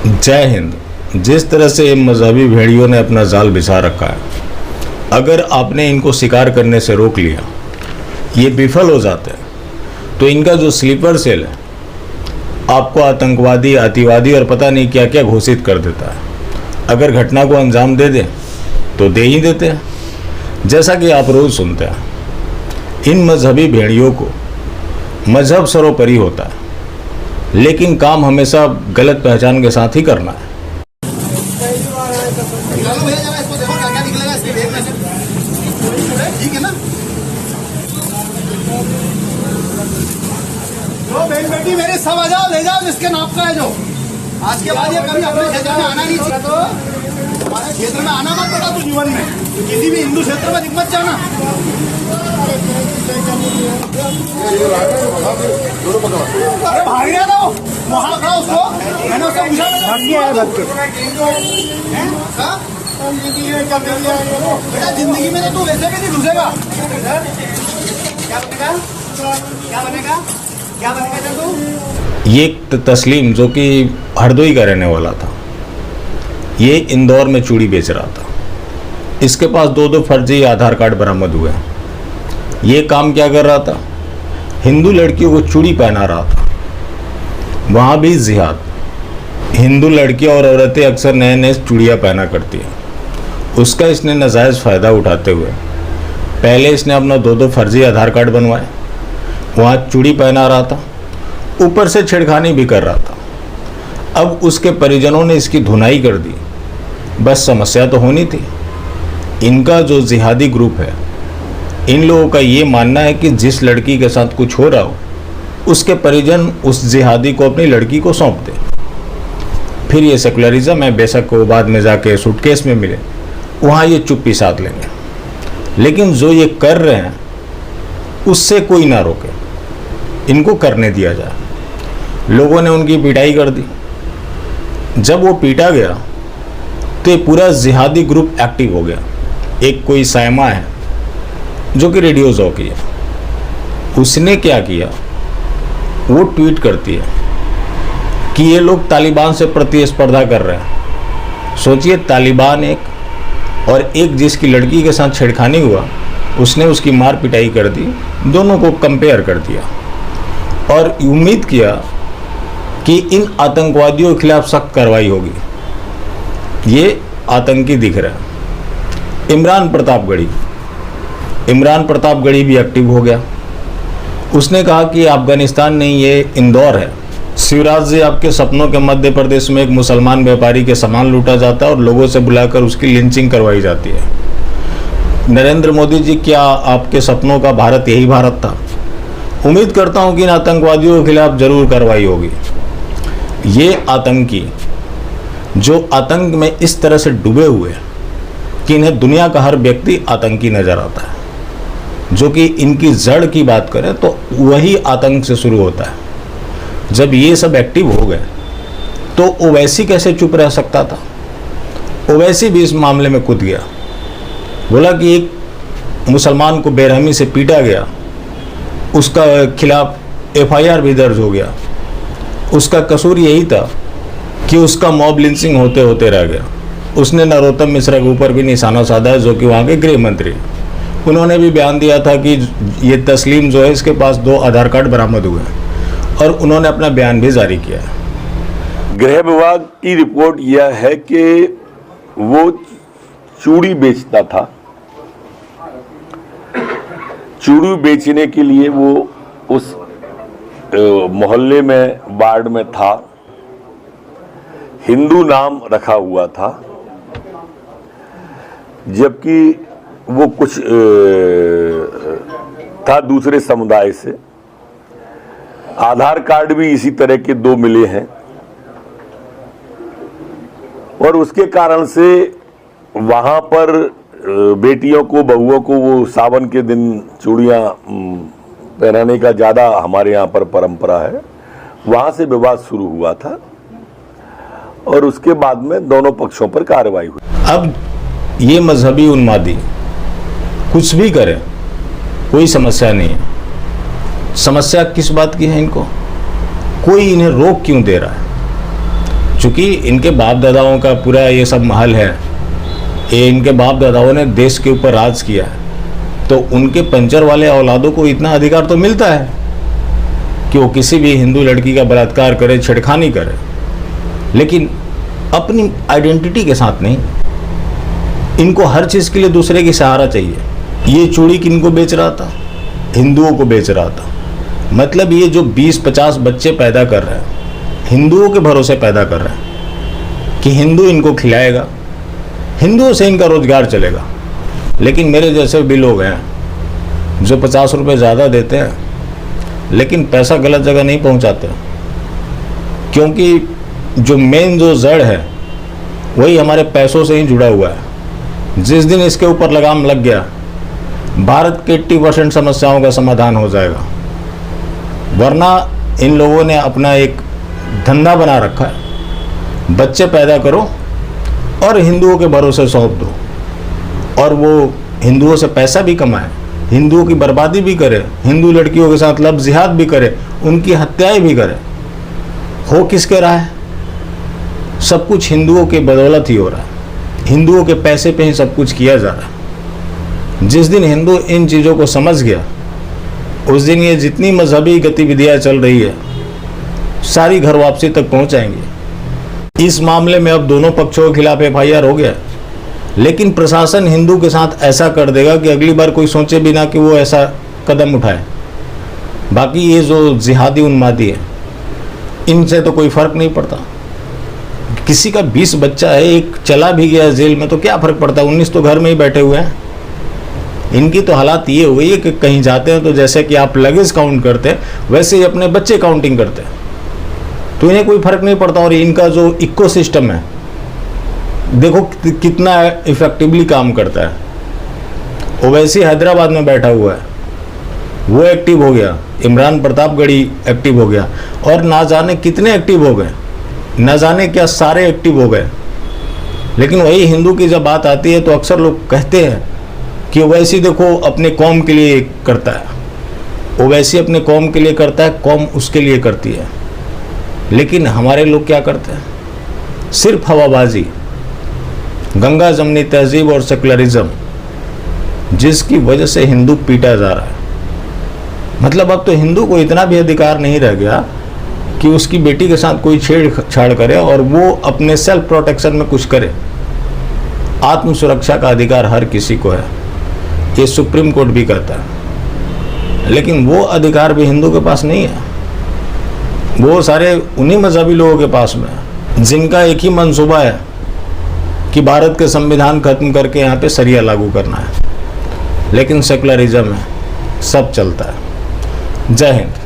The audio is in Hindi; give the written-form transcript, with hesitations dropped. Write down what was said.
जय हिंद। जिस तरह से मजहबी भेड़ियों ने अपना जाल बिछा रखा है, अगर आपने इनको शिकार करने से रोक लिया, ये विफल हो जाते हैं, तो इनका जो स्लीपर सेल है आपको आतंकवादी, अतिवादी और पता नहीं क्या क्या घोषित कर देता है। अगर घटना को अंजाम दे दें तो दे ही देते हैं, जैसा कि आप रोज़ सुनते हैं। इन मजहबी भेड़ियों को मजहब सर्वोपरि होता है, लेकिन काम हमेशा गलत पहचान के साथ ही करना है। ठीक है ना? तो बहन बेटी मेरे सब आ जाओ, ले जाओ जिसके नाप का है जो। आज के बाद ये कभी अपने क्षेत्र में आना नहीं चाहिए। तो हमारे क्षेत्र में आना मत पड़ा तू जीवन में, किसी भी हिंदू क्षेत्र में मत जाना। अरे भाग गया था वो, वहाँ खड़ा उसको मैंने उससे पूछा, भाग गया है भाग बेटा। जिंदगी में तो तू वैसे भी नहीं घुसेगा। क्या बनेगा, क्या बनेगा, क्या बनेगा तू? ये तस्लीम जो कि हरदोई का रहने वाला था, ये इंदौर में चूड़ी बेच रहा था। इसके पास दो फर्जी आधार कार्ड बरामद हुए। ये काम क्या कर रहा था? हिंदू लड़कियों को चूड़ी पहना रहा था। वहाँ भी जिहाद। हिंदू लड़कियाँ और औरतें अक्सर नए नए चूड़ियाँ पहना करती हैं। उसका इसने नाजायज़ फ़ायदा उठाते हुए पहले इसने अपना दो फर्जी आधार कार्ड बनवाए, वहाँ चूड़ी पहना रहा था, ऊपर से छेड़खानी भी कर रहा था। अब उसके परिजनों ने इसकी धुनाई कर दी। बस समस्या तो होनी थी। इनका जो जिहादी ग्रुप है, इन लोगों का ये मानना है कि जिस लड़की के साथ कुछ हो रहा हो, उसके परिजन उस जिहादी को अपनी लड़की को सौंप दें। फिर ये सेकुलरिज्म है, बेशक वो बाद में जाके सूटकेस में मिले, वहाँ ये चुप्पी साध लेंगे। लेकिन जो ये कर रहे हैं उससे कोई ना रोके, इनको करने दिया जाए। लोगों ने उनकी पिटाई कर दी। जब वो पीटा गया तो ये पूरा जिहादी ग्रुप एक्टिव हो गया। एक कोई सायमा है जो कि रेडियो जॉकी है, उसने क्या किया, वो ट्वीट करती है कि ये लोग तालिबान से प्रतिस्पर्धा कर रहे हैं। सोचिए, तालिबान एक और एक जिसकी लड़की के साथ छेड़खानी हुआ, उसने उसकी मार पिटाई कर दी, दोनों को कंपेयर कर दिया और उम्मीद किया कि इन आतंकवादियों के खिलाफ सख्त कार्रवाई होगी। ये आतंकी दिख रहा है। इमरान प्रतापगढ़ी भी एक्टिव हो गया। उसने कहा कि अफगानिस्तान नहीं, ये इंदौर है। शिवराज जी, आपके सपनों के मध्य प्रदेश में एक मुसलमान व्यापारी के सामान लूटा जाता है और लोगों से बुलाकर उसकी लिंचिंग करवाई जाती है। नरेंद्र मोदी जी, क्या आपके सपनों का भारत यही भारत था? उम्मीद करता हूं कि इन आतंकवादियों के खिलाफ जरूर कार्रवाई होगी। ये आतंकी जो आतंक में इस तरह से डूबे हुए हैं कि इन्हें दुनिया का हर व्यक्ति आतंकी नजर आता है। जो कि इनकी जड़ की बात करें तो वही आतंक से शुरू होता है। जब ये सब एक्टिव हो गए तो ओवैसी कैसे चुप रह सकता था? ओवैसी भी इस मामले में कूद गया। बोला कि एक मुसलमान को बेरहमी से पीटा गया, उसका खिलाफ एफआईआर भी दर्ज हो गया। उसका कसूर यही था कि उसका मॉब लिंचिंग होते होते रह गया। उसने नरोत्तम मिश्रा के ऊपर भी निशाना साधा है, जो कि वहाँ के गृह मंत्री। उन्होंने भी बयान दिया था कि ये तस्लीम जो है, इसके पास 2 आधार कार्ड बरामद हुए हैं और उन्होंने अपना बयान भी जारी किया है। गृह विभाग की रिपोर्ट यह है कि वो चूड़ी बेचता था। चूड़ी बेचने के लिए वो उस मोहल्ले में, वार्ड में था। हिंदू नाम रखा हुआ था, जबकि वो कुछ था दूसरे समुदाय से। आधार कार्ड भी इसी तरह के 2 मिले हैं और उसके कारण से वहां पर बेटियों को, बहुओं को वो सावन के दिन चूड़ियां पहनाने का ज़्यादा हमारे यहाँ पर परंपरा है। वहाँ से विवाद शुरू हुआ था और उसके बाद में दोनों पक्षों पर कार्रवाई हुई। अब ये मजहबी उन्मादी कुछ भी करें, कोई समस्या नहीं है। समस्या किस बात की है इनको? कोई इन्हें रोक क्यों दे रहा है? चूँकि इनके बाप दादाओं का पूरा ये सब महल है, ये इनके बाप दादाओं ने देश के ऊपर राज किया है, तो उनके पंचर वाले औलादों को इतना अधिकार तो मिलता है कि वो किसी भी हिंदू लड़की का बलात्कार करे, छेड़खानी करे, लेकिन अपनी आइडेंटिटी के साथ नहीं। इनको हर चीज़ के लिए दूसरे की सहारा चाहिए। ये चूड़ी किनको बेच रहा था? हिंदुओं को बेच रहा था। मतलब ये जो 20-50 बच्चे पैदा कर रहे हैं, हिंदुओं के भरोसे पैदा कर रहे हैं कि हिंदू इनको खिलाएगा, हिंदुओं से इनका रोजगार चलेगा। लेकिन मेरे जैसे भी लोग हैं जो 50 रुपये ज़्यादा देते हैं, लेकिन पैसा गलत जगह नहीं पहुंचाते, क्योंकि जो मेन जो जड़ है वही हमारे पैसों से ही जुड़ा हुआ है। जिस दिन इसके ऊपर लगाम लग गया, भारत के 80% समस्याओं का समाधान हो जाएगा। वरना इन लोगों ने अपना एक धंधा बना रखा है, बच्चे पैदा करो और हिंदुओं के भरोसे सौंप दो, और वो हिंदुओं से पैसा भी कमाए, हिंदुओं की बर्बादी भी करे, हिंदू लड़कियों के साथ लब जिहाद भी करे, उनकी हत्याएं भी करे। हो किसके रहा है? सब कुछ हिंदुओं के बदौलत ही हो रहा है, हिंदुओं के पैसे पे ही सब कुछ किया जा रहा है। जिस दिन हिंदू इन चीज़ों को समझ गया, उस दिन ये जितनी मजहबी गतिविधियां चल रही है सारी घर वापसी तक पहुंच जाएंगी। इस मामले में अब दोनों पक्षों के खिलाफ FIR हो गया, लेकिन प्रशासन हिंदू के साथ ऐसा कर देगा कि अगली बार कोई सोचे भी ना कि वो ऐसा कदम उठाए। बाकी ये जो जिहादी उन्मादी है, इनसे तो कोई फर्क नहीं पड़ता। किसी का 20 बच्चा है, एक चला भी गया जेल में, तो क्या फर्क पड़ता है? 19 तो घर में ही बैठे हुए हैं। इनकी तो हालात ये हुई है कि कहीं जाते हैं तो जैसे कि आप लगेज काउंट करते हैं, वैसे ही अपने बच्चे काउंटिंग करते हैं, तो इन्हें कोई फर्क नहीं पड़ता। और इनका जो इकोसिस्टम है, देखो कितना इफेक्टिवली काम करता है। ओवैसी हैदराबाद में बैठा हुआ है, वो एक्टिव हो गया, इमरान प्रतापगढ़ी एक्टिव हो गया, और ना जाने कितने एक्टिव हो गए, ना जाने क्या सारे एक्टिव हो गए। लेकिन वही हिंदू की जब बात आती है तो अक्सर लोग कहते हैं कि ओवैसी देखो अपने कौम के लिए करता है, ओवैसी अपने कौम के लिए करता है, कौम उसके लिए करती है। लेकिन हमारे लोग क्या करते हैं? सिर्फ हवाबाजी, गंगा जमनी तहजीब और सेकुलरिज्म, जिसकी वजह से हिंदू पीटा जा रहा है। मतलब अब तो हिंदू को इतना भी अधिकार नहीं रह गया कि उसकी बेटी के साथ कोई छेड़छाड़ करे और वो अपने सेल्फ प्रोटेक्शन में कुछ करे। आत्म सुरक्षा का अधिकार हर किसी को है, ये सुप्रीम कोर्ट भी कहता है, लेकिन वो अधिकार भी हिंदू के पास नहीं है। वो सारे उन्हीं मजहबी लोगों के पास में है जिनका एक ही मंसूबा है कि भारत के संविधान खत्म करके यहाँ पे शरिया लागू करना है। लेकिन सेकुलरिज्म है, सब चलता है। जय हिंद।